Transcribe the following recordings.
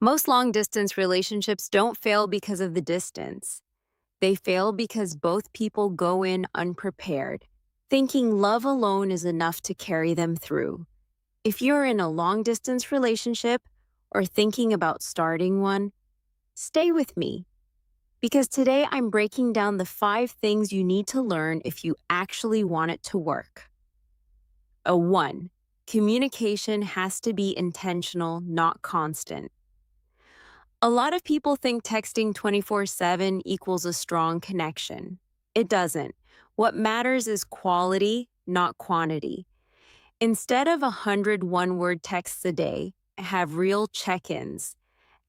Most long-distance relationships don't fail because of the distance. They fail because both people go in unprepared, thinking love alone is enough to carry them through. If you're in a long-distance relationship or thinking about starting one, stay with me because today I'm breaking down the 5 things you need to learn if you actually want it to work. 1. Communication has to be intentional, not constant. A lot of people think texting 24/7 equals a strong connection. It doesn't. What matters is quality, not quantity. Instead of 100 one-word texts a day, have real check-ins,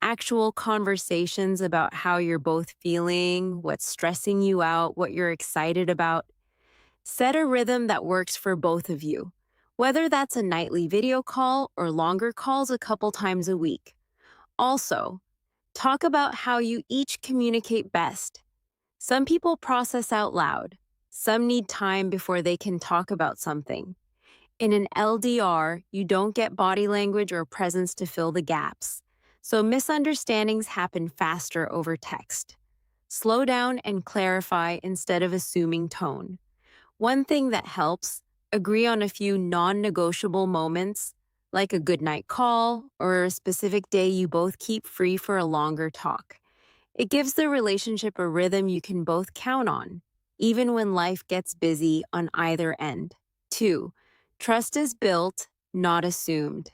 actual conversations about how you're both feeling, what's stressing you out, what you're excited about. Set a rhythm that works for both of you, whether that's a nightly video call or longer calls a couple times a week. Also, talk about how you each communicate best. Some people process out loud. Some need time before they can talk about something. In an LDR, you don't get body language or presence to fill the gaps. So misunderstandings happen faster over text. Slow down and clarify instead of assuming tone. One thing that helps, agree on a few non-negotiable moments, like a good night call or a specific day you both keep free for a longer talk. It gives the relationship a rhythm you can both count on, even when life gets busy on either end. 2. Trust is built, not assumed.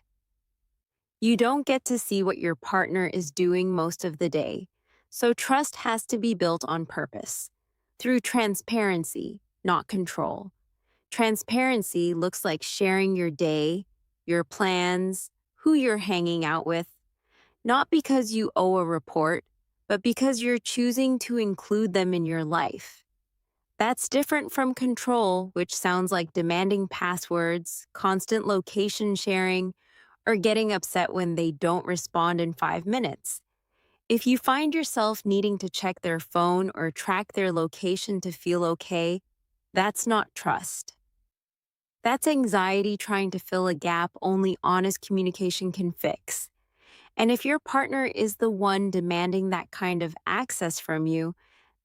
You don't get to see what your partner is doing most of the day, so trust has to be built on purpose, through transparency, not control. Transparency looks like sharing your day, your plans, who you're hanging out with, not because you owe a report, but because you're choosing to include them in your life. That's different from control, which sounds like demanding passwords, constant location sharing, or getting upset when they don't respond in 5 minutes. If you find yourself needing to check their phone or track their location to feel okay, that's not trust. That's anxiety trying to fill a gap only honest communication can fix. And if your partner is the one demanding that kind of access from you,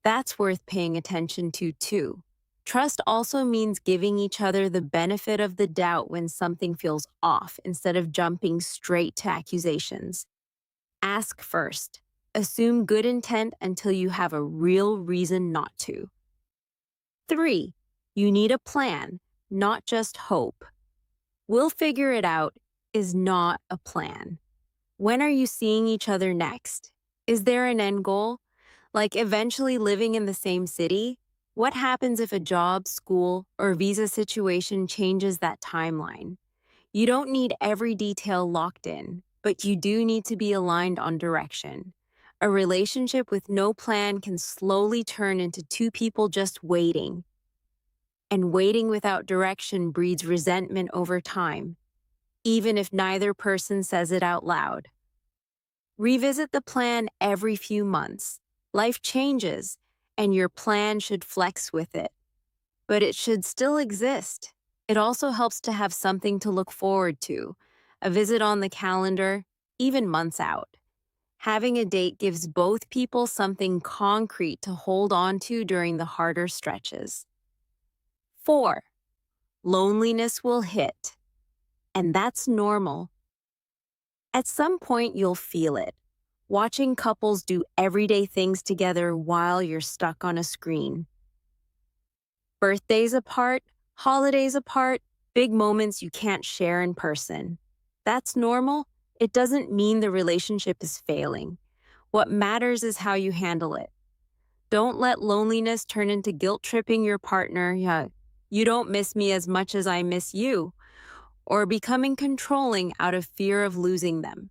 that's worth paying attention to too. Trust also means giving each other the benefit of the doubt when something feels off instead of jumping straight to accusations. Ask first. Assume good intent until you have a real reason not to. 3. You need a plan, not just hope. We'll figure it out is not a plan. When are you seeing each other next? Is there an end goal? Like eventually living in the same city? What happens if a job, school, or visa situation changes that timeline? You don't need every detail locked in, but you do need to be aligned on direction. A relationship with no plan can slowly turn into two people just waiting. And waiting without direction breeds resentment over time, even if neither person says it out loud. Revisit the plan every few months. Life changes, and your plan should flex with it. But it should still exist. It also helps to have something to look forward to, a visit on the calendar, even months out. Having a date gives both people something concrete to hold on to during the harder stretches. 4. Loneliness will hit, and that's normal. At some point, you'll feel it. Watching couples do everyday things together while you're stuck on a screen. Birthdays apart, holidays apart, big moments you can't share in person. That's normal. It doesn't mean the relationship is failing. What matters is how you handle it. Don't let loneliness turn into guilt-tripping your partner. Yeah, you don't miss me as much as I miss you, or becoming controlling out of fear of losing them.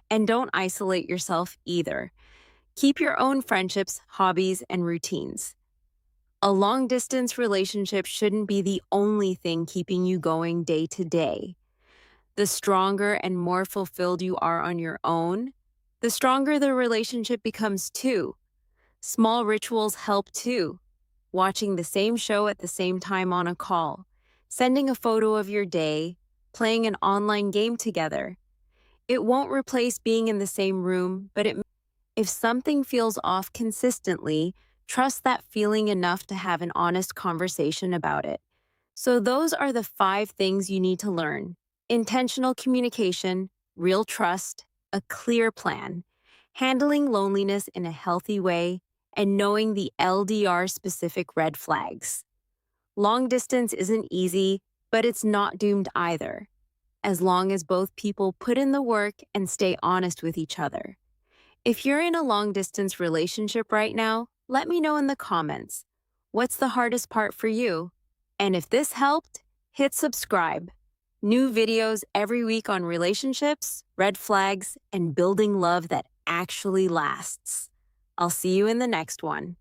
And don't isolate yourself either. Keep your own friendships, hobbies, and routines. A long-distance relationship shouldn't be the only thing keeping you going day to day. The stronger and more fulfilled you are on your own, the stronger the relationship becomes too. Small rituals help too. Watching the same show at the same time on a call, sending a photo of your day, playing an online game together. It won't replace being in the same room, but if something feels off consistently, trust that feeling enough to have an honest conversation about it. So, those are the 5 things you need to learn: intentional communication, real trust, a clear plan, handling loneliness in a healthy way, and knowing the LDR specific red flags. Long distance isn't easy, but it's not doomed either, as long as both people put in the work and stay honest with each other. If you're in a long distance relationship right now, let me know in the comments. What's the hardest part for you? And if this helped, hit subscribe. New videos every week on relationships, red flags, and building love that actually lasts. I'll see you in the next one.